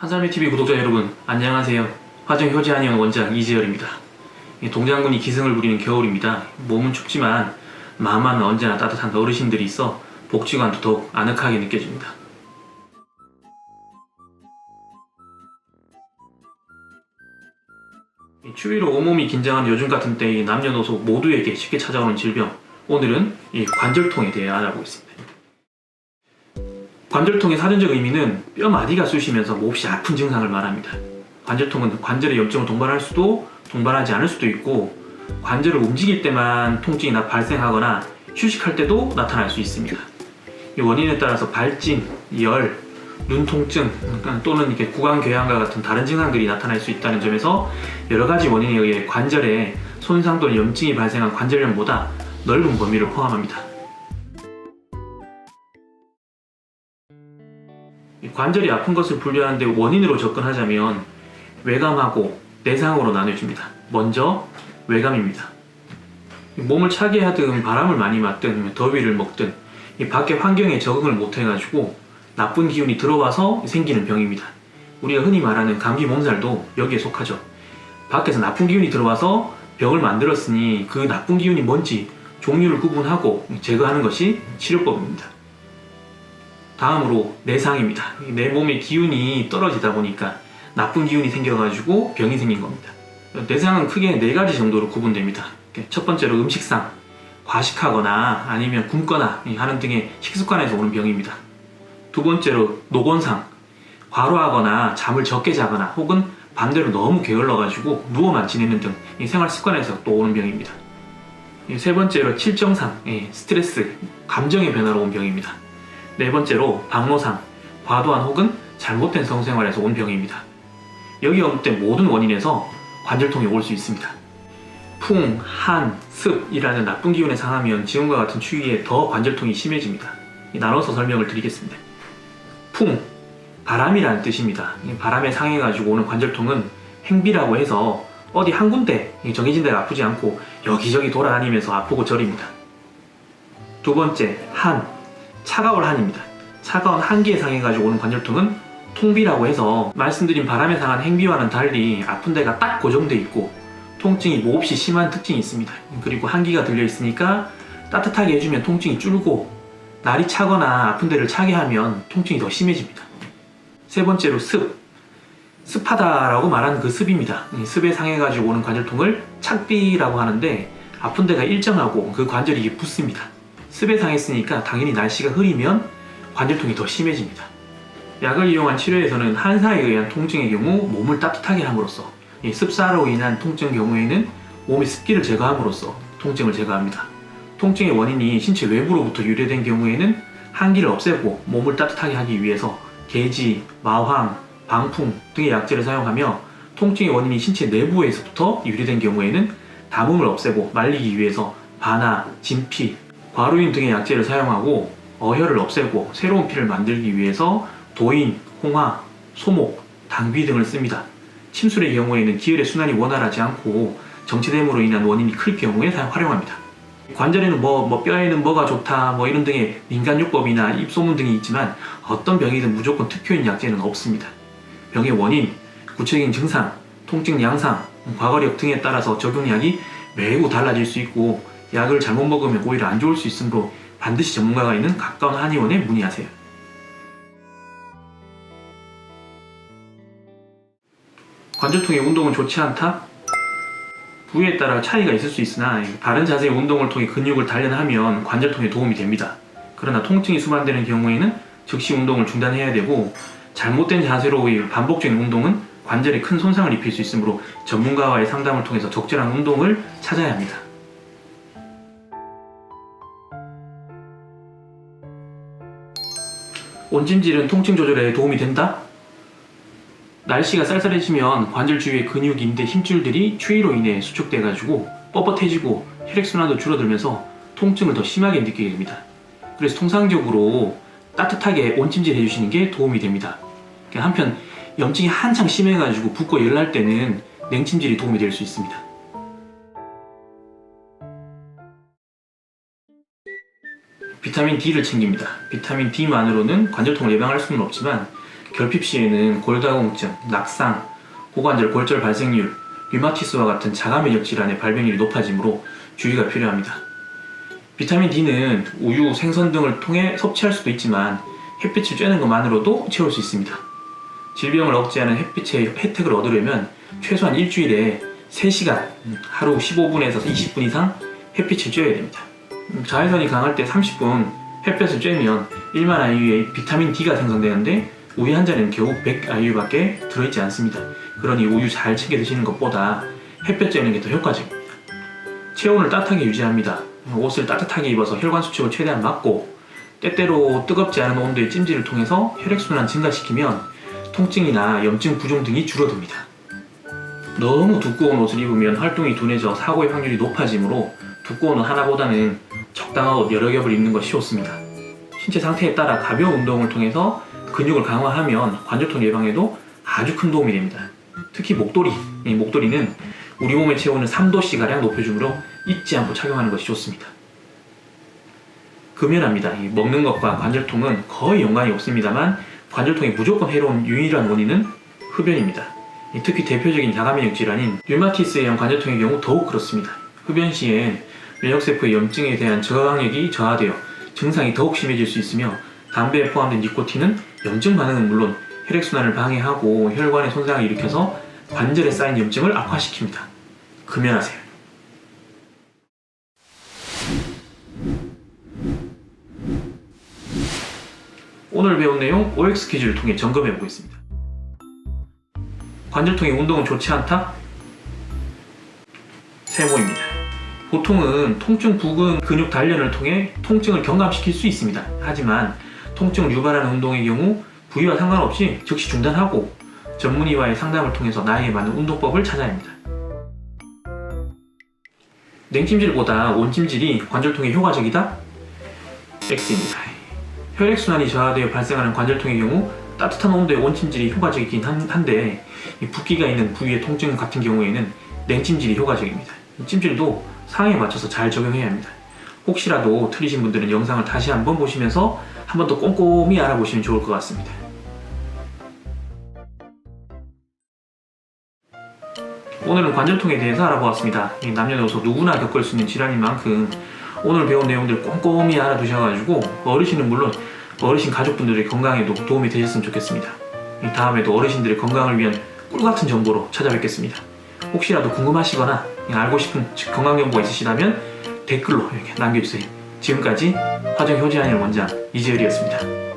한살미TV 구독자 여러분 안녕하세요. 화정 효지한의원 원장 이재열입니다. 동장군이 기승을 부리는 겨울입니다. 몸은 춥지만 마음은 언제나 따뜻한 어르신들이 있어 복지관도 더욱 아늑하게 느껴집니다. 추위로 온몸이 긴장한 요즘 같은 때에 남녀노소 모두에게 쉽게 찾아오는 질병, 오늘은 이 관절통에 대해 알아보겠습니다. 관절통의 사전적 의미는 뼈 마디가 쑤시면서 몹시 아픈 증상을 말합니다. 관절통은 관절에 염증을 동반할 수도 동반하지 않을 수도 있고, 관절을 움직일 때만 통증이 발생하거나 휴식할 때도 나타날 수 있습니다. 이 원인에 따라서 발진, 열, 눈 통증 또는 이렇게 구강궤양과 같은 다른 증상들이 나타날 수 있다는 점에서 여러 가지 원인에 의해 관절에 손상 또는 염증이 발생한 관절염보다 넓은 범위를 포함합니다. 관절이 아픈 것을 분류하는데 원인으로 접근하자면 외감하고 내상으로 나뉘어집니다. 먼저 외감입니다. 몸을 차게 하든 바람을 많이 맞든 더위를 먹든 이 밖의 환경에 적응을 못해가지고 나쁜 기운이 들어와서 생기는 병입니다. 우리가 흔히 말하는 감기 몸살도 여기에 속하죠. 밖에서 나쁜 기운이 들어와서 병을 만들었으니 그 나쁜 기운이 뭔지 종류를 구분하고 제거하는 것이 치료법입니다. 다음으로 내상입니다. 내 몸의 기운이 떨어지다 보니까 나쁜 기운이 생겨가지고 병이 생긴 겁니다. 내상은 크게 4가지 정도로 구분됩니다. 첫 번째로 음식상, 과식하거나 아니면 굶거나 하는 등의 식습관에서 오는 병입니다. 두 번째로 노곤상, 과로하거나 잠을 적게 자거나 혹은 반대로 너무 게을러가지고 누워만 지내는 등 생활 습관에서 또 오는 병입니다. 세 번째로 칠정상, 스트레스, 감정의 변화로 온 병입니다. 네 번째로 박노상, 과도한 혹은 잘못된 성생활에서 온 병입니다. 여기 언급된 모든 원인에서 관절통이 올 수 있습니다. 풍, 한, 습이라는 나쁜 기운에 상하면 지금과 같은 추위에 더 관절통이 심해집니다. 나눠서 설명을 드리겠습니다. 풍, 바람이라는 뜻입니다. 바람에 상해가지고 오는 관절통은 행비라고 해서 어디 한 군데 정해진 데가 아프지 않고 여기저기 돌아다니면서 아프고 저립니다. 두 번째, 한, 차가운 한입니다. 차가운 한기에 상해가지고 오는 관절통은 통비라고 해서 말씀드린 바람에 상한 행비와는 달리 아픈 데가 딱 고정되어 있고 통증이 몹시 심한 특징이 있습니다. 그리고 한기가 들려있으니까 따뜻하게 해주면 통증이 줄고, 날이 차거나 아픈 데를 차게 하면 통증이 더 심해집니다. 세 번째로 습, 습하다라고 말하는 그 습입니다. 습에 상해가지고 오는 관절통을 착비라고 하는데 아픈 데가 일정하고 그 관절이 붓습니다. 습에 상했으니까 당연히 날씨가 흐리면 관절통이 더 심해집니다. 약을 이용한 치료에서는 한사에 의한 통증의 경우 몸을 따뜻하게 함으로써, 습사로 인한 통증 경우에는 몸의 습기를 제거함으로써 통증을 제거합니다. 통증의 원인이 신체 외부로부터 유래된 경우에는 한기를 없애고 몸을 따뜻하게 하기 위해서 계지, 마황, 방풍 등의 약재를 사용하며, 통증의 원인이 신체 내부에서부터 유래된 경우에는 담음을 없애고 말리기 위해서 바나, 진피, 과루인 등의 약재를 사용하고, 어혈을 없애고 새로운 피를 만들기 위해서 도인, 홍화, 소목, 당귀 등을 씁니다. 침술의 경우에는 기혈의 순환이 원활하지 않고 정체됨으로 인한 원인이 클 경우에 활용합니다. 관절에는 뼈에는 뭐가 좋다 이런 등의 민간요법이나 입소문 등이 있지만 어떤 병이든 무조건 특효인 약재는 없습니다. 병의 원인, 구체적인 증상, 통증 양상, 과거력 등에 따라서 적용약이 매우 달라질 수 있고, 약을 잘못 먹으면 오히려 안 좋을 수 있으므로 반드시 전문가가 있는 가까운 한의원에 문의하세요. 관절통의 운동은 좋지 않다? 부위에 따라 차이가 있을 수 있으나 바른 자세의 운동을 통해 근육을 단련하면 관절통에 도움이 됩니다. 그러나 통증이 수반되는 경우에는 즉시 운동을 중단해야 되고, 잘못된 자세로의 반복적인 운동은 관절에 큰 손상을 입힐 수 있으므로 전문가와의 상담을 통해서 적절한 운동을 찾아야 합니다. 온찜질은 통증 조절에 도움이 된다? 날씨가 쌀쌀해지면 관절 주위의 근육, 인대, 힘줄들이 추위로 인해 수축돼가지고 뻣뻣해지고 혈액순환도 줄어들면서 통증을 더 심하게 느끼게 됩니다. 그래서 통상적으로 따뜻하게 온찜질 해주시는 게 도움이 됩니다. 한편 염증이 한창 심해가지고 붓고 열날 때는 냉찜질이 도움이 될 수 있습니다. 비타민 D를 챙깁니다. 비타민 D만으로는 관절통을 예방할 수는 없지만 결핍 시에는 골다공증, 낙상, 고관절 골절 발생률, 류마티스와 같은 자가 면역 질환의 발병률이 높아지므로 주의가 필요합니다. 비타민 D는 우유, 생선 등을 통해 섭취할 수도 있지만 햇빛을 쬐는 것만으로도 채울 수 있습니다. 질병을 억제하는 햇빛의 혜택을 얻으려면 최소한 일주일에 3시간, 하루 15분에서 20분 이상 햇빛을 쬐야 됩니다. 자외선이 강할 때 30분 햇볕을 쬐면 1만 IU의 비타민 D가 생성되는데 우유 한 잔에는 겨우 100 IU밖에 들어있지 않습니다. 그러니 우유 잘 챙겨 드시는 것보다 햇볕 쬐는 게 더 효과적입니다. 체온을 따뜻하게 유지합니다. 옷을 따뜻하게 입어서 혈관 수축을 최대한 막고 때때로 뜨겁지 않은 온도의 찜질을 통해서 혈액순환 증가시키면 통증이나 염증 부종 등이 줄어듭니다. 너무 두꺼운 옷을 입으면 활동이 둔해져 사고의 확률이 높아지므로 두꺼운 옷 하나보다는 적당한 옷 여러 겹을 입는 것이 좋습니다. 신체 상태에 따라 가벼운 운동을 통해서 근육을 강화하면 관절통 예방에도 아주 큰 도움이 됩니다. 특히 목도리, 이 목도리는 우리 몸의 체온을 3도씨가량 높여주므로 잊지 않고 착용하는 것이 좋습니다. 금연합니다. 먹는 것과 관절통은 거의 연관이 없습니다만 관절통이 무조건 해로운 유일한 원인은 흡연입니다. 특히 대표적인 자가면역 질환인 류마티스형 관절통의 경우 더욱 그렇습니다. 흡연 시엔 면역세포의 염증에 대한 저항력이 저하되어 증상이 더욱 심해질 수 있으며 담배에 포함된 니코틴은 염증 반응은 물론 혈액순환을 방해하고 혈관에 손상을 일으켜서 관절에 쌓인 염증을 악화시킵니다. 금연하세요. 오늘 배운 내용 OX 퀴즈를 통해 점검해 보겠습니다. 관절통의 운동은 좋지 않다? 세모입니다. 보통은 통증 부근 근육 단련을 통해 통증을 경감시킬 수 있습니다. 하지만 통증을 유발하는 운동의 경우 부위와 상관없이 즉시 중단하고 전문의와의 상담을 통해서 나에게 맞는 운동법을 찾아야 합니다. 냉찜질보다 온찜질이 관절통에 효과적이다? X입니다. 혈액순환이 저하되어 발생하는 관절통의 경우 따뜻한 온도의 온찜질이 효과적이긴 한데 붓기가 있는 부위의 통증 같은 경우에는 냉찜질이 효과적입니다. 찜질도 상황에 맞춰서 잘 적용해야 합니다. 혹시라도 틀리신 분들은 영상을 다시 한번 보시면서 한 번 더 꼼꼼히 알아보시면 좋을 것 같습니다. 오늘은 관절통에 대해서 알아보았습니다. 남녀노소 누구나 겪을 수 있는 질환인 만큼 오늘 배운 내용들 꼼꼼히 알아두셔가지고 어르신은 물론 어르신 가족분들의 건강에도 도움이 되셨으면 좋겠습니다. 다음에도 어르신들의 건강을 위한 꿀같은 정보로 찾아뵙겠습니다. 혹시라도 궁금하시거나 알고 싶은 건강정보가 있으시다면 댓글로 이렇게 남겨주세요. 지금까지 화정효지한일 원장 이재열이었습니다.